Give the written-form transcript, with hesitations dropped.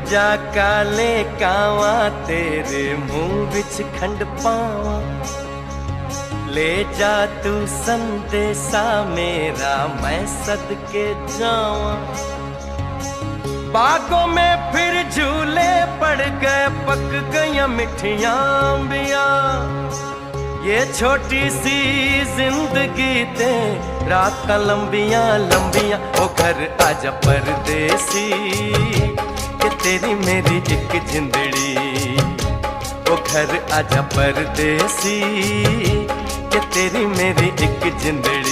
जा काले कावा तेरे मुंह विच खंड पावा। ले जा तू संदेशा मेरा मैं सदके जावा। बागों में फिर झूले पड़ गए पक गई मिठियां अंबियां। ये छोटी सी जिंदगी ते रात लंबियां लंबियां। ओ घर आजा परदेसी कि तेरी मेरी एक जिंदड़ी। ओ घर आजा परदेसी कि तेरी मेरी एक जिंदड़ी।